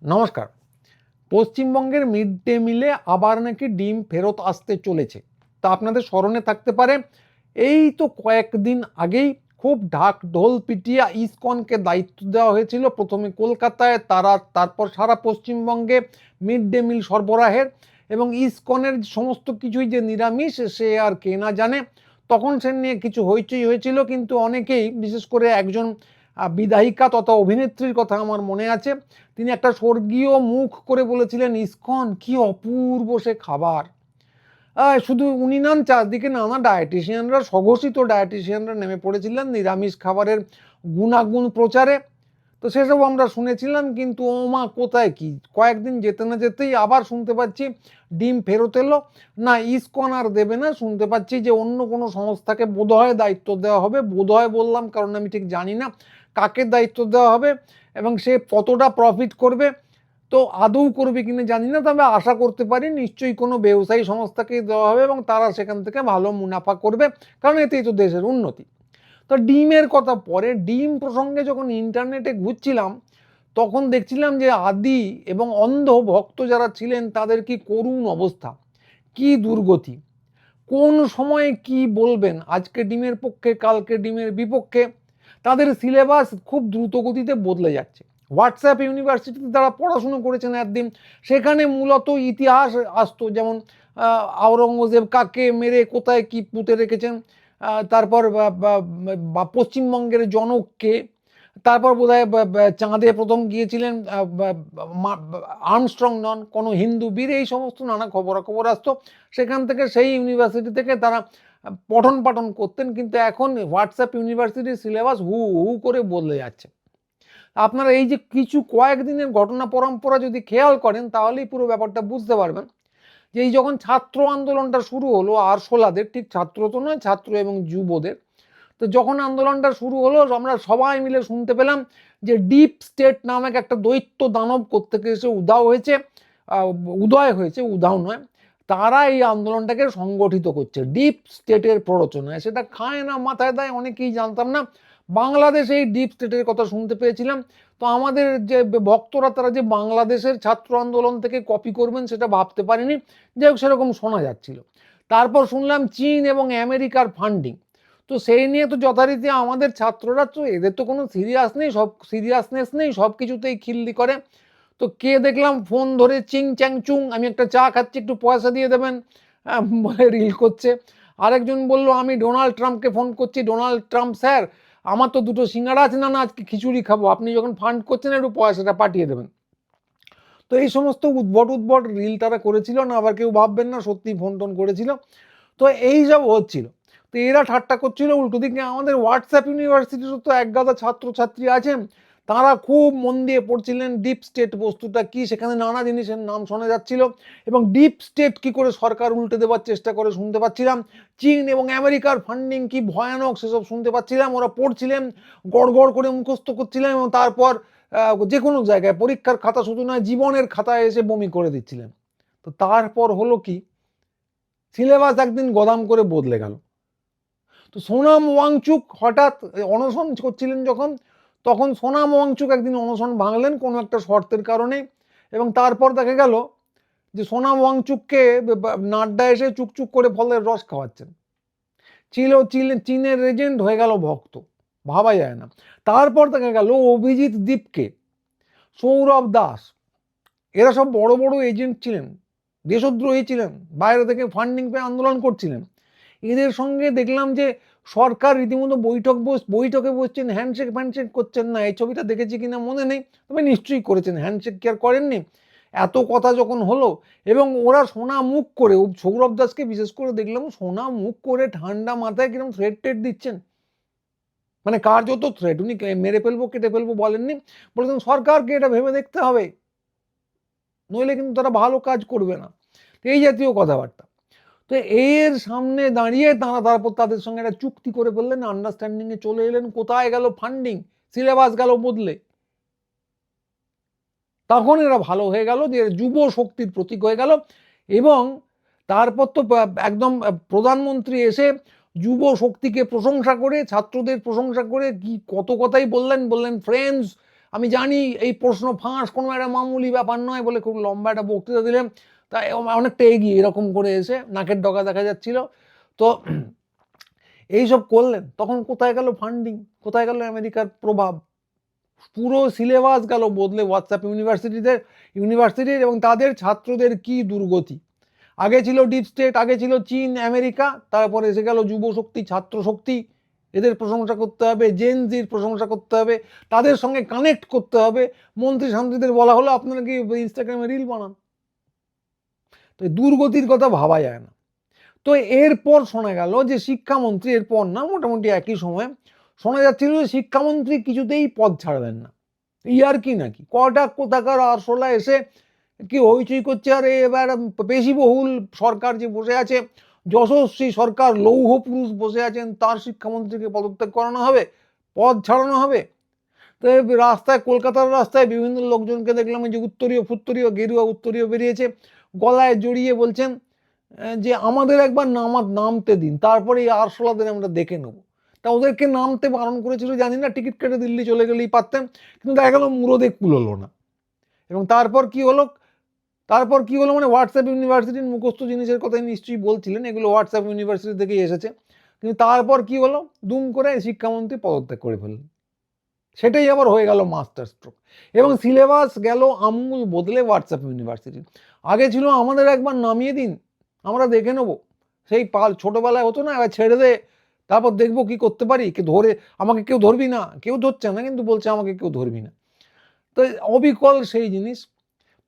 নমস্কার। পশ্চিমবঙ্গের mid day মিলে আবার নাকি ডিম ফেরত আসতে চলেছে। তা আপনাদের স্মরণে থাকতে পারে, এই তো কয়েকদিন আগেই খুব ঢাক ঢোল পিটিয়ে ইসকনকে দায়িত্ব দেওয়া হয়েছিল, প্রথমে কলকাতায়, তারপর সারা পশ্চিমবঙ্গে মিড ডে মিল সরবরাহের। এবং ইসকনের সমস্ত কিছুই যে নিরামিষ সে আর কে না জানে। তখন সে নিয়ে কিছু হইচই হয়েছিল, কিন্তু অনেকেই, বিশেষ করে একজন বিধায়িকা তথা অভিনেত্রীর কথা আমার মনে আছে, তিনি একটা স্বর্গীয় মুখ করে বলেছিলেন, ইসকন কি অপূর্ব সে খাবার। শুধু উনি নান, চারদিকে নানা ডায়েটিশিয়ানরা, স্বঘোষিত ডায়েটিশিয়ানরা নেমে পড়েছিলেন নিরামিষ খাবারের গুণাগুণ প্রচারে। তো সেসব আমরা শুনেছিলাম, কিন্তু ওমা কোথায় কি, কয়েকদিন যেতে না যেতেই আবার শুনতে পাচ্ছি ডিম ফেরত এলো। না, ইসকন আর দেবে না, শুনতে পাচ্ছি যে অন্য কোনো সংস্থাকে বোধহয় দায়িত্ব দেওয়া হবে। বোধহয় বললাম কারণ আমি ঠিক জানি না কাকে দায়িত্ব দেওয়া হবে এবং সে কতটা প্রফিট করবে। তো আদৌ করবে কিনা জানি না, তবে আশা করতে পারি নিশ্চয়ই কোনো ব্যবসায়ী সংস্থাকে দেওয়া হবে এবং তারা সেখান থেকে ভালো মুনাফা করবে, কারণ এতেই তো দেশের উন্নতি। তো ডিমের কথা পরে, ডিম প্রসঙ্গে যখন ইন্টারনেটে ঘুরছিলাম তখন দেখছিলাম যে আদি এবং অন্ধ ভক্ত যারা ছিলেন তাদের কি করুণ অবস্থা, কি দুর্গতি, কোন সময়ে কি বলবেন, আজকে ডিমের পক্ষে কালকে ডিমের বিপক্ষে। তাদের সিলেবাস খুব দ্রুত গতিতে বদলে যাচ্ছে। হোয়াটসঅ্যাপ ইউনিভার্সিটিতে তারা পড়াশুনো করেছেন একদিন, সেখানে মূলত ইতিহাস আসতো, যেমন আওরঙ্গজেব কাকে মেরে কোথায় কি পুঁতে রেখেছেন, তারপর পশ্চিমবঙ্গের জনককে, তারপর বোধহয় চাঁদে প্রথম গিয়েছিলেন আর্মস্ট্রং নন, কোনো হিন্দু বীর, এই সমস্ত নানা খবরাখবর আসতো। সেখান থেকে সেই ইউনিভার্সিটি থেকে তারা পঠন পাঠন করতেন। কিন্তু এখন হোয়াটসঅ্যাপ ইউনিভার্সিটির সিলেবাস হু হু করে বদলে যাচ্ছে। আপনারা এই যে কিছু কয়েকদিনের ঘটনা পরম্পরা যদি খেয়াল করেন তাহলেই পুরো ব্যাপারটা বুঝতে পারবেন যে এই যখন ছাত্র আন্দোলনটা শুরু হলো আরশোলাদের, ঠিক ছাত্র তো নয়, ছাত্র এবং যুবদের, তো যখন আন্দোলনটা শুরু হলো আমরা সবাই মিলে শুনতে পেলাম যে ডিপ স্টেট নামক একটা দৈত্য দানব কোত্থেকে এসে উদয় হয়েছে, উদাও নয়, তারা এই আন্দোলনটাকে সংগঠিত করছে ডিপ স্টেটের প্ররোচনায়। সেটা খায় না মাথায় দেয়, অনেকেই জানতাম না। বাংলাদেশে এই ডিপ স্টেটের কথা শুনতে পেয়েছিলাম, তো আমাদের যে ভক্তরা তারা যে বাংলাদেশের ছাত্র আন্দোলন থেকে কপি করবেন সেটা ভাবতে পারিনি। যাই হোক, সেরকম শোনা যাচ্ছিল। তারপর শুনলাম চীন এবং আমেরিকার ফান্ডিং। তো সেই নিয়ে তো যথারীতি আমাদের ছাত্ররা, তো এদের তো কোনো সিরিয়াসনেস নেই, সব কিছুতেই খিল্লি করে। তো কে দেখলাম ফোন ধরে চিং চ্যাং চুং, আমি একটা চা খাচ্ছি একটু পয়সা দিয়ে দেবেন বলে রিল করছে। আরেকজন বলল আমি ডোনাল্ড ট্রাম্পকে ফোন করছি, ডোনাল্ড ট্রাম্প স্যার আমার তো দুটো সিঙ্গাড়া আছে, না না আজকে খিচুড়ি খাবো, আপনি যখন ফান্ড করছেন একটু পয়সাটা পাঠিয়ে দেবেন। তো এই সমস্ত উদ্ভট রিল তারা করেছিল, না আবার কেউ ভাববেন না সত্যি ফোন টোন করেছিল। তো এই সব হচ্ছিল। তো এরা ঠাট্টা করছিল, উল্টো দিকে আমাদের হোয়াটসঅ্যাপ ইউনিভার্সিটিরও তো এক গাদা ছাত্রছাত্রী আছেন, তারা খুব মন দিয়ে পড়ছিলেন ডিপ স্টেট বস্তুটা কি, সেখানে নানা জিনিসের নাম শোনা যাচ্ছিল এবং ডিপ স্টেট কি করে সরকার উল্টে দেওয়ার চেষ্টা করে শুনতে পাচ্ছিলাম। চীন এবং আমেরিকার ফান্ডিং কি ভয়ানক সেসব শুনতে পাচ্ছিলাম। ওরা পড়ছিলেন, গড় করে মুখস্থ করছিলেন এবং তারপর যে কোনো জায়গায় পরীক্ষার খাতা শুধু নয় জীবনের খাতায় এসে বমি করে দিচ্ছিলেন। তো তারপর হলো কি, সিলেবাস একদিন গদাম করে বদলে গেল। তো সোনাম ওয়াংচুক হঠাৎ অনশন করছিলেন যখন, তখন সোনাম ওয়াংচুক একদিন অনশন ভাঙলেন কোনো একটা শর্তের কারণে, এবং তারপর দেখা গেল যে সোনাম ওয়াংচুককে নাড্ডা এসে চুকচুক করে ফলের রস খাওয়াচ্ছেন। চীনের এজেন্ট হয়ে গেল ভক্ত, ভাবা যায় না। তারপর দেখা গেল অভিজিৎ দীপকে, সৌরভ দাস, এরা সব বড় বড় এজেন্ট ছিলেন, দেশদ্রোহী ছিলেন, বাইরে থেকে ফান্ডিং পেয়ে আন্দোলন করছিলেন। এদের সঙ্গে দেখলাম যে সরকার রীতিমতো বৈঠকে বসছেন, হ্যান্ডশেক করছেন না। এই ছবিটা দেখেছি কিনা মনে নেই, তবে নিশ্চয়ই করেছেন। হ্যান্ডশেক কি আর করেননি? এত কথা যখন হলো এবং ওরা সোনা মুখ করে, সৌরভ দাসকে বিশেষ করে দেখলাম সোনা মুখ করে ঠান্ডা মাথায় কিরকম থ্রেট দিচ্ছেন, মানে কার যত থ্রেট, উনি মেরে ফেলবো কেটে ফেলবো বলেননি, বলেছেন সরকারকে এটা ভেবে দেখতে হবে, নইলে কিন্তু তারা ভালো কাজ করবে না, এই জাতীয় কথাবার্তা। তো এর সামনে দাঁড়িয়ে তারপর তাদের সঙ্গে একটা চুক্তি করে ফেললেন, আন্ডারস্ট্যান্ডিং এ চলে এলেন। কোথায় গেল ফান্ডিং? সিলেবাস গেল বদলে। তখন এরা ভালো হয়ে গেল, যে যুব শক্তির প্রতীক হয়ে গেল। এবং তারপর তো একদম প্রধানমন্ত্রী এসে যুব শক্তিকে প্রশংসা করে, ছাত্রদের প্রশংসা করে কি কত কথাই বললেন ফ্রেন্ডস আমি জানি এই প্রশ্ন ফাঁস কোনো একটা মামুলি ব্যাপার নয় বলে খুব লম্বা একটা বক্তৃতা দিলেন। তাই অনেকটা এগিয়ে এরকম করে এসে নাকের ডগা দেখা যাচ্ছিল। তো এইসব করলেন, তখন কোথায় গেল ফান্ডিং, কোথায় গেল আমেরিকার প্রভাব? পুরো সিলেবাস গেল বদলে হোয়াটসঅ্যাপ ইউনিভার্সিটির এবং তাদের ছাত্রদের কি দুর্গতি। আগে ছিল ডিপ স্টেট, আগে ছিল চীন আমেরিকা, তারপরে এসে গেল যুব শক্তি, ছাত্র শক্তি। এদের প্রশংসা করতে হবে, জেন জির প্রশংসা করতে হবে, তাদের সঙ্গে কানেক্ট করতে হবে। মন্ত্রী শান্তিদের বলা হলো আপনারা কি ইনস্টাগ্রামে রিল বানান? তো দুর্গতির কথা ভাবা যায় না। তো এরপর শোনা গেল যে শিক্ষামন্ত্রী, এরপর না মোটামুটি একই সময় শোনা যাচ্ছিল যে শিক্ষামন্ত্রী কিছুতেই পদ ছাড়বেন না। ইয়ার কি নাকি কটা কোথাকার আরশোলা এসে কি হইচই করছে। আর এবার পেশিবহুল সরকার যে বসে আছে, যশস্বী সরকার, লৌহ পুরুষ বসে আছেন, তার শিক্ষামন্ত্রীকে পদত্যাগ করানো হবে, পদ ছাড়ানো হবে। তো রাস্তায়, কলকাতার রাস্তায় বিভিন্ন লোকজনকে দেখলাম যে উত্তরীয় ফুত্তরীয় গেরুয়া উত্তরীয় বেরিয়েছে, গলায় জড়িয়ে বলছেন যে আমাদের একবার নামতে দিন, তারপরে এই আরশোলাদের আমরা দেখে নেবো। তা ওদেরকে নামতে বারণ করেছিল জানি না, টিকিট কেটে দিল্লি চলে গেলেই পারতেন, কিন্তু দেখা গেল মুরদে কুলোলো না। এবং তারপর কি হলো মানে হোয়াটসঅ্যাপ ইউনিভার্সিটির মুখস্থ জিনিসের কথাই নিশ্চয়ই বলছিলেন, এগুলো হোয়াটসঅ্যাপ ইউনিভার্সিটি থেকেই এসেছে। কিন্তু তারপর কি হলো, দুম করে শিক্ষামন্ত্রী পদত্যাগ করে ফেললেন। সেটাই আবার হয়ে গেল মাস্টার স্ট্রোক। এবং সিলেবাস গেল আমূল বদলে হোয়াটসঅ্যাপ ইউনিভার্সিটি। আগে ছিল আমাদের একবার নামিয়ে দিন, আমরা দেখে নেবো। সেই ছোটবেলায় হতো না, এবার ছেড়ে দে, তারপর দেখবো কি করতে পারি, কে ধরে, আমাকে কেউ ধরবি না, কেউ ধরছে না কিন্তু বলছে আমাকে কেউ ধরবি না। তো অবিকল সেই জিনিস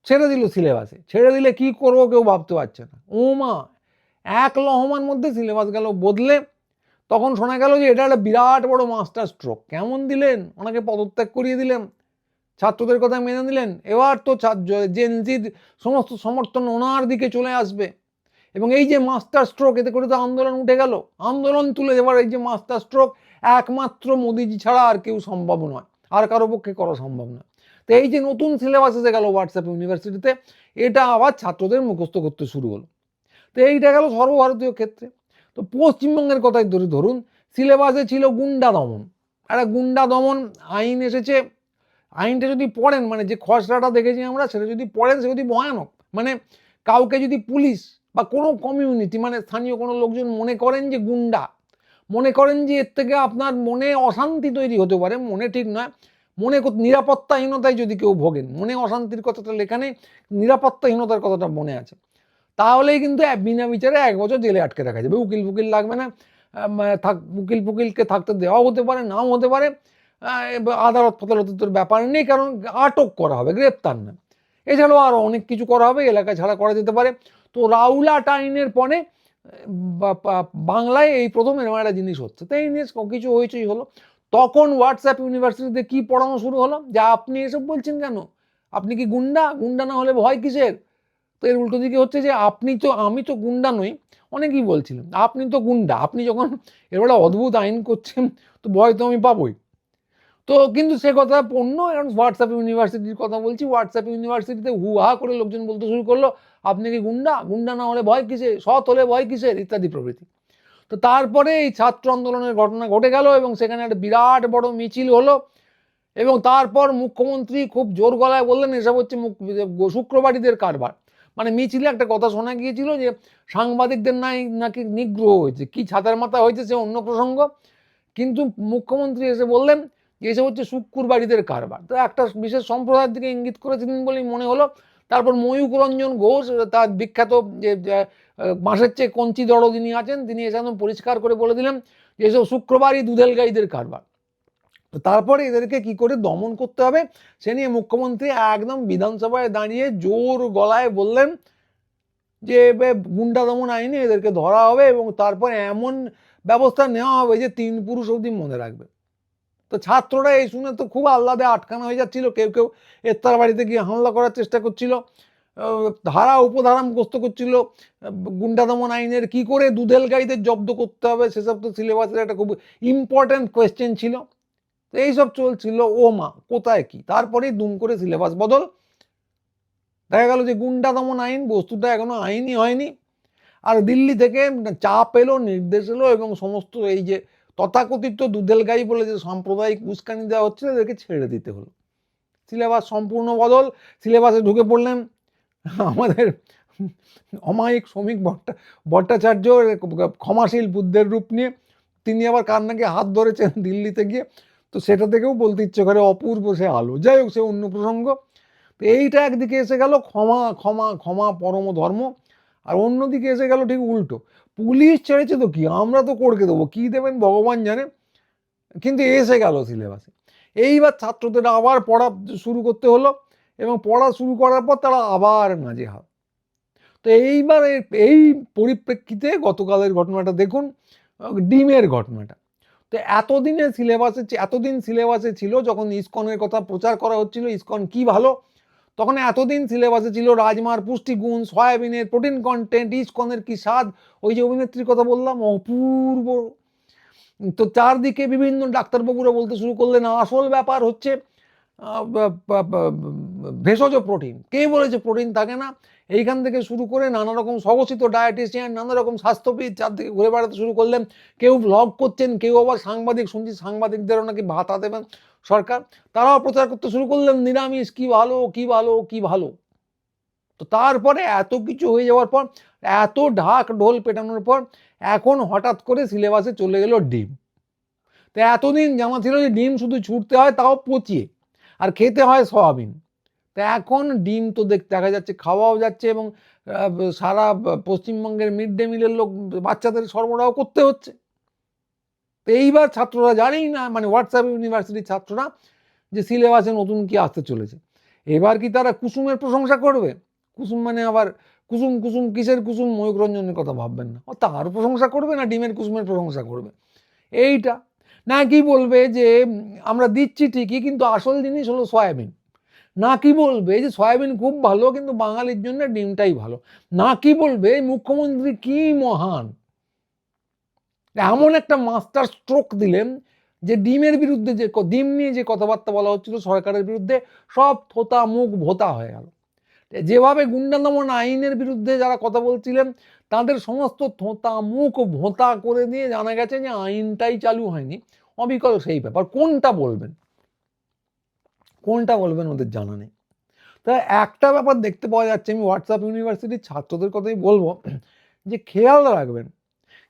ছেড়ে দিল সিলেবাসে। ছেড়ে দিলে কি করবো কেউ ভাবতে পারছে না। ও মা, এক লহমার মধ্যে সিলেবাস গেল বদলে। তখন শোনা গেল যে এটা একটা বিরাট বড় মাস্টার স্ট্রোক। কেমন দিলেন, ওনাকে পদত্যাগ করিয়ে দিলেন, ছাত্রদের কথা মেনে নিলেন। এবার তো জেনজির সমস্ত সমর্থন ওনার দিকে চলে আসবে। এবং এই যে মাস্টার স্ট্রোক, এতে করে তো আন্দোলন উঠে গেল। আন্দোলন তুলে দেওয়ার এই যে মাস্টার স্ট্রোক, একমাত্র মোদিজি ছাড়া আর কেউ সম্ভব নয়, আর কারো পক্ষে করা সম্ভব নয়। তো এই যে নতুন সিলেবাস এসে গেল হোয়াটসঅ্যাপ ইউনিভার্সিটিতে, এটা আবার ছাত্রদের মুখস্থ করতে শুরু হলো। তো এইটা গেল সর্বভারতীয় ক্ষেত্রে। তো পশ্চিমবঙ্গের কথাই ধরুন, সিলেবাসে ছিল গুন্ডা দমন। একটা গুন্ডা দমন আইন এসেছে। আইনটা যদি পড়েন, মানে যে খসড়াটা দেখেছি আমরা, সেটা যদি পড়েন, সে যদি ভয়ানক। মানে কাউকে যদি পুলিশ বা কোনো কমিউনিটি, মানে স্থানীয় কোনো লোকজন মনে করেন যে গুন্ডা, মনে করেন যে এর থেকে আপনার মনে অশান্তি তৈরি হতে পারে, মনে ঠিক নয়, মনে নিরাপত্তাহীনতায় যদি কেউ ভোগেন, মনে অশান্তির কথাটা লেখা নেই, নিরাপত্তাহীনতার কথাটা মনে আছে, তাহলেই কিন্তু বিনা বিচারে 1 বছর জেলে আটকে রাখা যাবে। উকিল লাগবে না, উকিলকে থাকতে দেওয়াও হতে পারে, নাও হতে পারে, আদালত ফাদালতের ব্যাপার নেই, কারণ আটক করা হবে, গ্রেপ্তার না। এছাড়াও আরও অনেক কিছু করা হবে, এলাকা ছাড়া করা যেতে পারে। তো রাউলাট আইনের পরে বাংলায় এই প্রথম এরকম একটা জিনিস হচ্ছে। তো এই নিয়ে কিছু হয়েছেই হলো। তখন হোয়াটসঅ্যাপ ইউনিভার্সিটিতে কি পড়ানো শুরু হলো, যে আপনি এসব বলছেন কেন, আপনি কি গুন্ডা না হলে ভয় কিসের? তো এর উল্টো দিকে হচ্ছে যে আমি তো গুন্ডা নই, অনেকেই বলছিলেন আপনি তো গুন্ডা, আপনি যখন এর অদ্ভুত আইন করছেন তো ভয় তো আমি পাবোই। তো কিন্তু সে কথা পণ্য, এখন হোয়াটসঅ্যাপ ইউনিভার্সিটির কথা বলছি, হোয়াটসঅ্যাপ ইউনিভার্সিটিতে হা করে লোকজন বলতে শুরু করলো আপনি কি গুন্ডা না হলে ভয় কিসের, সৎ হলে ভয় কিসের, ইত্যাদি প্রভৃতি। তো তারপরে এই ছাত্র আন্দোলনের ঘটনা ঘটে গেল এবং সেখানে একটা বিরাট বড় মিছিল হলো। এবং তারপর মুখ্যমন্ত্রী খুব জোর গলায় বললেন এসব হচ্ছে শুক্রবারীদের কারবার। মানে মিছিলে একটা কথা শোনা গিয়েছিল যে সাংবাদিকদের নাকি নিগ্রহ হয়েছে, কি ছাতার মাথা হয়েছে সে অন্য প্রসঙ্গ, কিন্তু মুখ্যমন্ত্রী এসে বললেন যে এসব হচ্ছে শুক্রবারীদের কারবার। তো একটা বিশেষ সম্প্রদায়ের দিকে ইঙ্গিত করেছিলেন বলেই মনে হলো। তারপর ময়ূক রঞ্জন ঘোষ, তার বিখ্যাত যে মাসের চেয়ে কঞ্চি দড় যিনি আছেন, তিনি এসে একদম পরিষ্কার করে বলে দিলেন যে এসব শুক্রবারই দুধেল গাইদের কারবার। তো তারপরে এদেরকে কি করে দমন করতে হবে সে নিয়ে মুখ্যমন্ত্রী একদম বিধানসভায় দাঁড়িয়ে জোর গলায় বললেন যে গুন্ডা দমন আইনে এদেরকে ধরা হবে এবং তারপর এমন ব্যবস্থা নেওয়া হবে যে 3 পুরুষ অবধি মনে রাখবে। তো ছাত্ররা এই শুনে তো খুব আহ্লাদে আটকানো হয়ে যাচ্ছিল, কেউ কেউ তার বাড়িতে গিয়ে হামলা করার চেষ্টা করছিল, ধারা উপধারা মুখস্থ করছিল, গুন্ডা দমন আইনের কি করে দুধেল গাইদের জব্দ করতে হবে সেসব তো সিলেবাসের একটা খুব ইম্পর্টেন্ট কোয়েশ্চেন ছিল। তো এইসব চলছিল, ও মা কোথায় কি, তারপরেই দুম করে সিলেবাস বদল। দেখা গেল যে গুন্ডা দমন আইন বস্তুটা এখনো আইনই হয়নি। আর দিল্লি থেকে চাপ এলো, নির্দেশ এলো এবং সমস্ত এই যে তথাকথিত দুধেল গাই বলে যে সাম্প্রদায়িক উস্কানি দেওয়া হচ্ছে এদেরকে ছেড়ে দিতে হলো। সিলেবাস সম্পূর্ণ বদল। সিলেবাসে ঢুকে পড়লেন আমাদের অমায়িক শ্রমিক ভট্টাচার্য ক্ষমাশীল বুদ্ধের রূপ নিয়ে। তিনি আবার কার নাকি হাত ধরেছেন দিল্লিতে গিয়ে, তো সেটা থেকেও বলতে ইচ্ছে করে অপূর্ব সে আলো। যাই হোক, সে অন্য প্রসঙ্গ। তো এইটা একদিকে এসে গেল ক্ষমা ক্ষমা ক্ষমা পরম ধর্ম, আর অন্যদিকে এসে গেল ঠিক উল্টো, পুলিশ ছেড়েছে তো কি, আমরা তো করকে দেবো, কি দেবেন ভগবান জানে, কিন্তু এসে গেল সিলেবাসে। এইবার ছাত্রদের আবার পড়া শুরু করতে হলো, এবং পড়া শুরু করার পর তারা আবার নাজেহাল। তো এইবার এই পরিপ্রেক্ষিতে গতকালের ঘটনাটা দেখুন, ডিমের ঘটনাটা। তো এতদিন সিলেবাসে ছিল, যখন ইসকনের কথা প্রচার করা হচ্ছিল, ইসকন কি ভালো, তখন এতদিন সিলেবাসে ছিল রাজমার পুষ্টিগুণ, সয়াবিনের প্রোটিন কন্টেন্ট, ইসকনের কি স্বাদ, ওই যে অভিনেত্রীর কথা বললাম অপূর্ব। তো চারদিকে বিভিন্ন ডাক্তারবাবুরা বলতে শুরু করলেন আসল ব্যাপার হচ্ছে ভেষজ প্রোটিন। কে বলেছে প্রোটিন থাকে না? এইখান থেকে শুরু করে নানা রকম স্বঘোষিত ডায়েটিশিয়ান, নানা রকম স্বাস্থ্যবিদ চারদিকে ঘুরে বেড়াতে শুরু করলেন। কেউ ব্লগ করছেন, কেউ আবার সাংবাদিক, শুনছি সাংবাদিকদেরও নাকি ভাতা দেবেন সরকার, তারাও প্রচার করতে শুরু করলেন নিরামিষ কি ভালো কি ভালো কি ভালো। তো তারপরে এত কিছু হয়ে যাওয়ার পর, এত ঢাক ঢোল পেটানোর পর, এখন হঠাৎ করে সিলেবাসে চলে গেল ডিম। তো এতদিন জানা ছিল যে ডিম শুধু ছুটতে হয়, তাও পচিয়ে, আর খেতে হয় সয়াবিন। তো এখন ডিম তো দেখা যাচ্ছে খাওয়াও যাচ্ছে, এবং সারা পশ্চিমবঙ্গের মিড ডে মিলের লোক বাচ্চাদের সরবরাহ করতে হচ্ছে। তো এইবার ছাত্ররা জানেই না, মানে হোয়াটসঅ্যাপ ইউনিভার্সিটির ছাত্ররা, যে সিলেবাসে নতুন কি আসতে চলেছে। এবার কি তারা কুসুমের প্রশংসা করবে? কুসুম মানে আবার কুসুম কুসুম কিসের কুসুম, ময়ূক রঞ্জনের কথা ভাববেন না, তার প্রশংসা করবে না ডিমের কুসুমের প্রশংসা করবে? এইটা না কি বলবে যে আমরা দিচ্ছি ঠিকই, কিন্তু আসল জিনিস হলো সয়াবিন। না কি বলবে যে সয়াবিন খুব ভালো, কিন্তু বাঙালির জন্য ডিমটাই ভালো। না কি বলবে মুখ্যমন্ত্রী কি মহান, এমন একটা মাস্টার স্ট্রোক দিলেন যে ডিমের বিরুদ্ধে, যে ডিম নিয়ে যে কথাবার্তা বলা হচ্ছিল সরকারের বিরুদ্ধে, সব থোতা মুখ ভোতা হয়ে গেল। যেভাবে গুন্ডা দমন আইনের বিরুদ্ধে যারা কথা বলছিলেন, তাদের সমস্ত থোতা মুখ ভোতা করে দিয়ে জানা গেছে যে আইনটাই চালু হয়নি, অবিকল সেই ব্যাপার। কোনটা বলবেন ওদের জানা নেই। তাই একটা ব্যাপার দেখতে পাওয়া যাচ্ছে, আমি হোয়াটসঅ্যাপ ইউনিভার্সিটির ছাত্রদের কথাই বলবো, যে খেয়াল রাখবেন,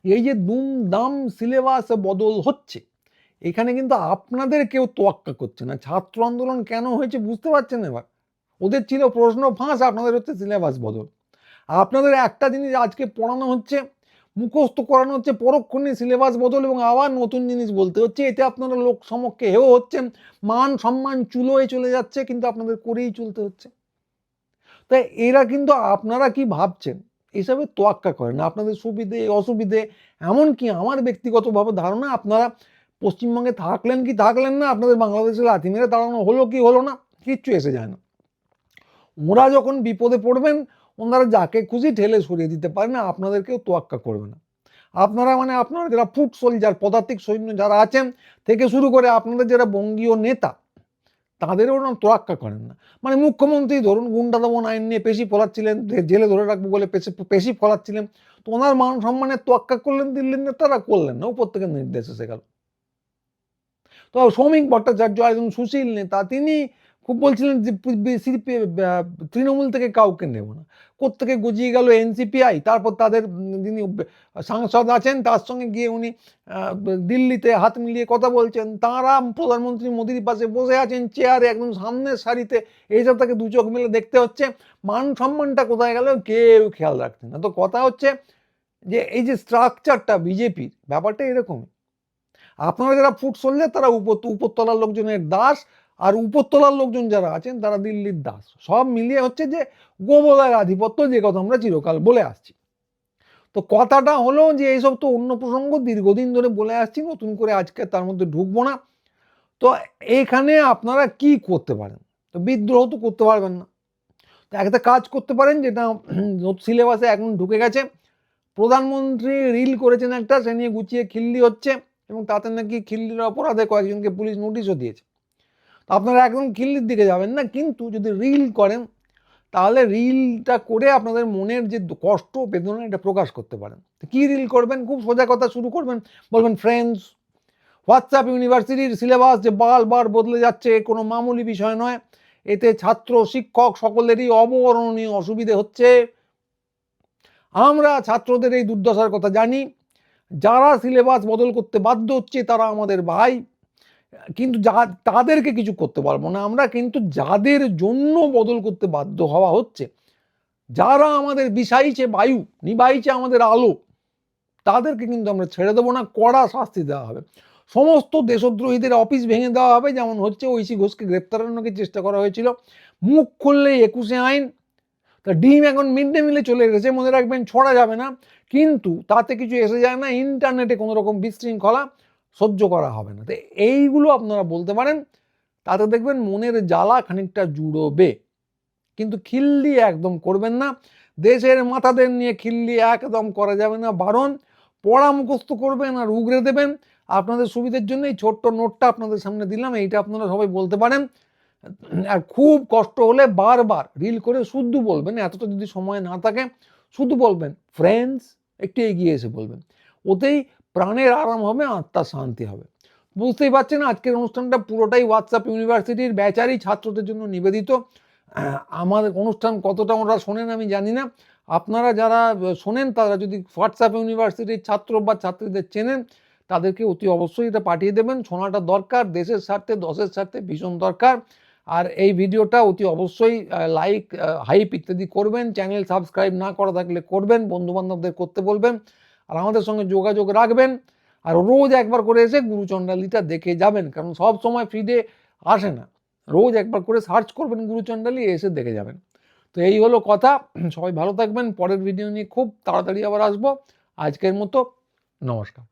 এই যে দুমদাম সিলেবাস বদল হচ্ছে, এখানে কিন্তু আপনাদের কেউ তোয়াক্কা করছে না। ছাত্র আন্দোলন কেন হয়েছে বুঝতে পারছেন এবার? ওদের ছিল প্রশ্ন ফাঁস, আপনাদের হচ্ছে সিলেবাস বদল। আপনাদের একটা জিনিস আজকে পড়ানো হচ্ছে, মুখস্থ করানো হচ্ছে, পরক্ষণে সিলেবাস বদল, এবং আবার নতুন জিনিস বলতে হচ্ছে। এতে আপনারা লোক সমক্ষে হেও হচ্ছেন, মান সম্মান চুলোয় চলে যাচ্ছে, কিন্তু আপনাদের করেই চলতে হচ্ছে। তাই এরা কিন্তু, আপনারা কি ভাবছেন এসবে তোয়াক্কা করেন না। আপনাদের সুবিধে অসুবিধে, এমনকি আমার ব্যক্তিগতভাবে ধারণা, আপনারা পশ্চিমবঙ্গে থাকলেন কি থাকলেন না, আপনাদের বাংলাদেশে লাথি মেরে তাড়ানো হলো কি হলো না, কিচ্ছু এসে যায় না। ওরা যখন বিপদে পড়বেন, ওনারা যাকে খুশি ঠেলে সরিয়ে দিতে পারে না, আপনাদেরকেও তোয়াক্কা করবে না। আপনারা যারা ফুট সোলজার, পদাতিক সৈন্য যারা আছেন থেকে শুরু করে আপনাদের যারা বঙ্গীয় নেতা, তাদেরও না তোয়াক্কা করেন না। মানে মুখ্যমন্ত্রী ধরুন গুন্ডা দমন আইন নিয়ে পেশি ফলাচ্ছিলেন, জেলে ধরে রাখবো বলে পেশি ফলাচ্ছিলেন, তো ওনার মান সম্মানের তোয়াক্কা করলেন দিল্লির নেতারা? করলেন না, উপর থেকে নির্দেশ এসে গেল। তো শ্রমিক ভট্টাচার্য একজন সুশীল নেতা, তিনি খুব বলছিলেন যে তৃণমূল থেকে কাউকে নেব না, কোত্থেকে গজিয়ে গেল এনসিপিআই। তারপর তাদের যিনি সাংসদ আছেন, তার সঙ্গে গিয়ে উনি দিল্লিতে হাত মিলিয়ে কথা বলছেন, তাঁরা প্রধানমন্ত্রী মোদীর পাশে বসে আছেন চেয়ারে, একদম সামনের সারিতে। এইসব তাকে দু চোখ মিলে দেখতে হচ্ছে। মান সম্মানটা কোথায় গেল কেউ খেয়াল রাখছে না। তো কথা হচ্ছে যে এই যে স্ট্রাকচারটা বিজেপির, ব্যাপারটা এরকমই। আপনারা যারা ফুট সোলজার, তারা উপরতলার লোকজনের দাস, আর উপরতলার লোকজন যারা আছেন তারা দিল্লির দাস। সব মিলিয়ে হচ্ছে যে গোবলার আধিপত্য, যে কথা আমরা চিরকাল বলে আসছি। তো কথাটা হলো যে এইসব তো অন্য প্রসঙ্গ, দীর্ঘদিন ধরে বলে আসছি, নতুন করে আজকে তার মধ্যে ঢুকবো না। তো এইখানে আপনারা কি করতে পারেন? তো বিদ্রোহ তো করতে পারবেন না। তো একটা কাজ করতে পারেন, যেটা সিলেবাসে এখন ঢুকে গেছে। প্রধানমন্ত্রী রিল করেছেন একটা, সে নিয়ে গুছিয়ে খিল্লি হচ্ছে, এবং তাতে নাকি খিল্লির অপরাধে কয়েকজনকে পুলিশ নোটিশও দিয়েছে। তো আপনারা একদম খিল্লির দিকে যাবেন না, কিন্তু যদি রিল করেন, তাহলে রিলটা করে আপনাদের মনের যে কষ্ট বেদনা, এটা প্রকাশ করতে পারেন। কি রিল করবেন? খুব সোজা কথা শুরু করবেন, বলবেন ফ্রেন্ডস, হোয়াটসঅ্যাপ ইউনিভার্সিটির সিলেবাস যে বারবার বদলে যাচ্ছে, কোনো মামুলি বিষয় নয়। এতে ছাত্র শিক্ষক সকলেরই অবর্ণনীয় অসুবিধে হচ্ছে। আমরা ছাত্রদের এই দুর্দশার কথা জানি। যারা সিলেবাস বদল করতে বাধ্য হচ্ছে তারা আমাদের ভাই, কিন্তু তাদেরকে কিছু করতে পারবো না আমরা। কিন্তু যাদের জন্য বদল করতে বাধ্য হওয়া হচ্ছে, যারা আমাদের বিষাইছে বায়ু, নিবাইছে আমাদের আলো, তাদেরকে কিন্তু আমরা ছেড়ে দেবো না, কড়া শাস্তি দেওয়া হবে। সমস্ত দেশদ্রোহীদের অফিস ভেঙে দেওয়া হবে, যেমন হচ্ছে ঐশী ঘোষকে গ্রেপ্তারানোকে চেষ্টা করা হয়েছিল। মুখ খুললে 21 আইন। তা ডিম এখন মিড ডে মিলে চলে গেছে, মনে রাখবেন, ছড়া যাবে না, কিন্তু তাতে কিছু এসে যায় না। ইন্টারনেটে কোনো রকম বিশৃঙ্খলা সহ্য করা হবে না। তো এইগুলো আপনারা বলতে পারেন, তাতে দেখবেন মনের জ্বালা খানিকটা জুড়োবে। কিন্তু খিল্লি একদম করবেন না, দেশের মাথাদের নিয়ে খিল্লি একদম করা যাবে না, বারণ। পড়া মুখস্থ করবেন আর উগরে দেবেন। আপনাদের সুবিধার জন্য এই ছোট্ট নোটটা আপনাদের সামনে দিলাম, এইটা আপনারা সবাই বলতে পারেন। আর খুব কষ্ট হলে বারবার রিল করে শুদ্ধ বলবেন, এতটা যদি সময় না থাকে শুধু বলবেন ফ্রেন্ডস, একটু এগিয়ে এসে বলবেন, ওতেই প্রাণের আরাম হবে, আত্মার শান্তি হবে। বুঝতেই পারছেন আজকের অনুষ্ঠানটা পুরোটাই হোয়াটসঅ্যাপ ইউনিভার্সিটির ব্যাচারী ছাত্রদের জন্য নিবেদিত। আমাদের অনুষ্ঠান কতটা ওরা শোনেন আমি জানি না, আপনারা যারা শোনেন তারা যদি হোয়াটসঅ্যাপ ইউনিভার্সিটির ছাত্র বা ছাত্রীদের চেনেন, তাদেরকে অতি অবশ্যই এটা পাঠিয়ে দেবেন। শোনাটা দরকার, দেশের স্বার্থে, দশের স্বার্থে ভীষণ দরকার। আর এই ভিডিওটা অতি অবশ্যই লাইক, হাইপ ইত্যাদি করবেন। চ্যানেল সাবস্ক্রাইব না করা থাকলে করবেন, বন্ধুবান্ধবদের করতে বলবেন, আর আমাদের সঙ্গে যোগাযোগ রাখবেন। আর রোজ একবার করে এসে গুরুচণ্ডালীটা দেখে যাবেন, কারণ সব সময় ফিডে আসে না। রোজ একবার করে সার্চ করবেন গুরুচণ্ডালী, এসে দেখে যাবেন। তো এই হলো কথা। সবাই ভালো থাকবেন। পরের ভিডিও নিয়ে খুব তাড়াতাড়ি আবার আসবো। আজকের মতো নমস্কার।